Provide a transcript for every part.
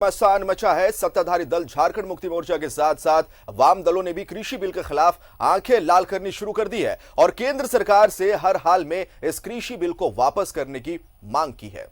घमासान मचा है। सत्ताधारी दल झारखंड मुक्ति मोर्चा के साथ साथ वाम दलों ने भी कृषि बिल के खिलाफ आंखें लाल करनी शुरू कर दी है और केंद्र सरकार से हर हाल में इस कृषि बिल को वापस करने की मांग की है।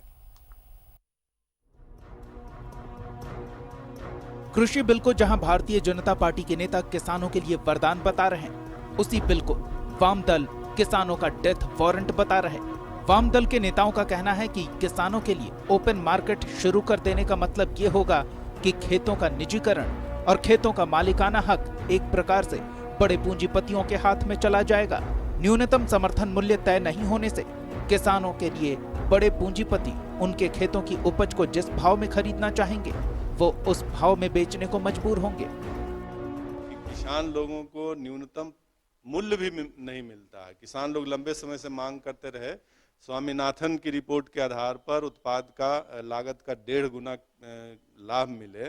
कृषि बिल को जहां भारतीय जनता पार्टी के नेता किसानों के लिए वरदान बता रहे हैं, उसी बिल को वाम दल किसानों का डेथ वारंट बता रहे हैं। वाम दल के नेताओं का कहना है कि किसानों के लिए ओपन मार्केट शुरू कर देने का मतलब ये होगा कि खेतों का निजीकरण और खेतों का मालिकाना हक एक प्रकार से बड़े पूंजीपतियों के हाथ में चला जाएगा। न्यूनतम समर्थन मूल्य तय नहीं होने से किसानों के लिए बड़े पूंजीपति उनके खेतों की उपज को जिस भाव में खरीदना चाहेंगे वो उस भाव में बेचने को मजबूर होंगे। किसान लोगों को न्यूनतम मूल्य भी नहीं मिलता है। किसान लोग लंबे समय से मांग करते रहे, स्वामीनाथन की रिपोर्ट के आधार पर उत्पाद का लागत का 1.5 गुना लाभ मिले,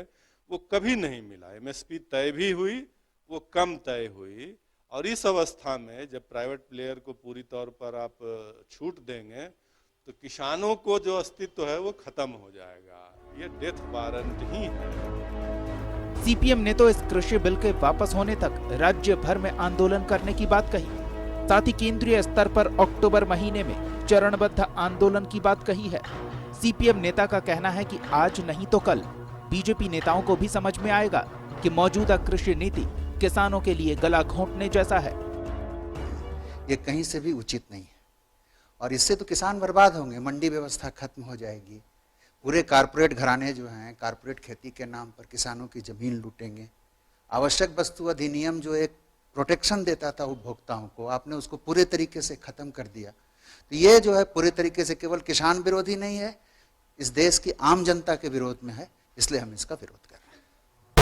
वो कभी नहीं मिला। एमएसपी तय भी हुई, वो कम तय हुई। और इस अवस्था में जब प्राइवेट प्लेयर को पूरी तौर पर आप छूट देंगे तो किसानों को जो अस्तित्व है वो खत्म हो जाएगा। ये डेथ वारंट ही है। सीपीएम ने तो इस कृषि बिल के वापस होने तक राज्य भर में आंदोलन करने की बात कही। साथ ही केंद्रीय स्तर पर अक्टूबर महीने में चरणबद्ध आंदोलन की बात कही है। सीपीएम नेता का कहना है कि आज नहीं तो कल बीजेपी नेताओं को भी समझ में आएगा कि मौजूदा कृषि नीति किसानों के लिए गला घोंटने जैसा है। ये कहीं से भी उचित नहीं है और इससे तो किसान बर्बाद होंगे, मंडी व्यवस्था खत्म हो जाएगी। पूरे कारपोरेट घराने जो हैं कारपोरेट खेती के नाम पर किसानों की जमीन लूटेंगे। आवश्यक वस्तु अधिनियम जो एक प्रोटेक्शन देता था उपभोक्ताओं को, आपने उसको पूरे तरीके से खत्म कर दिया। तो ये जो है पूरे तरीके से केवल किसान विरोधी नहीं है, इस देश की आम जनता के विरोध में है, इसलिए हम इसका विरोध कर रहे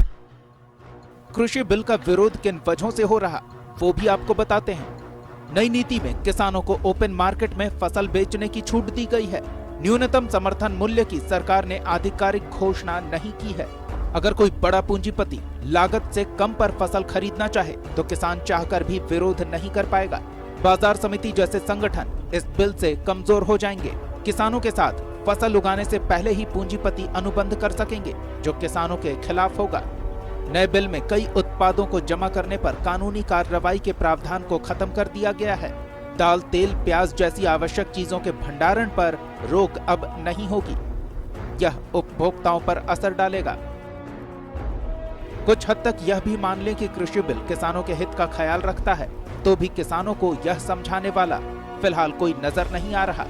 हैं। कृषि बिल का विरोध किन वजहों से हो रहा वो भी आपको बताते हैं। नई नीति में किसानों को ओपन मार्केट में फसल बेचने की छूट दी गई है। न्यूनतम समर्थन मूल्य की सरकार ने आधिकारिक घोषणा नहीं की है। अगर कोई बड़ा पूंजीपति लागत से कम पर फसल खरीदना चाहे तो किसान चाहकर भी विरोध नहीं कर पाएगा। बाजार समिति जैसे संगठन इस बिल से कमजोर हो जाएंगे। किसानों के साथ फसल उगाने से पहले ही पूंजीपति अनुबंध कर सकेंगे, जो किसानों के खिलाफ होगा। नए बिल में कई उत्पादों को जमा करने पर कानूनी कार्रवाई के प्रावधान को खत्म कर दिया गया है। दाल, तेल, प्याज जैसी आवश्यक चीजों के भंडारण पर रोक अब नहीं होगी। यह उपभोक्ताओं पर असर डालेगा। कुछ हद तक यह भी मान लें कि कृषि बिल किसानों के हित का ख्याल रखता है, तो भी किसानों को यह समझाने वाला फिलहाल कोई नजर नहीं आ रहा।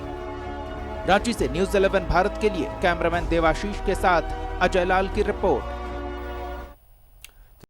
रांची से न्यूज़ 11 भारत के लिए कैमरामैन देवाशीष के साथ अजय लाल की रिपोर्ट।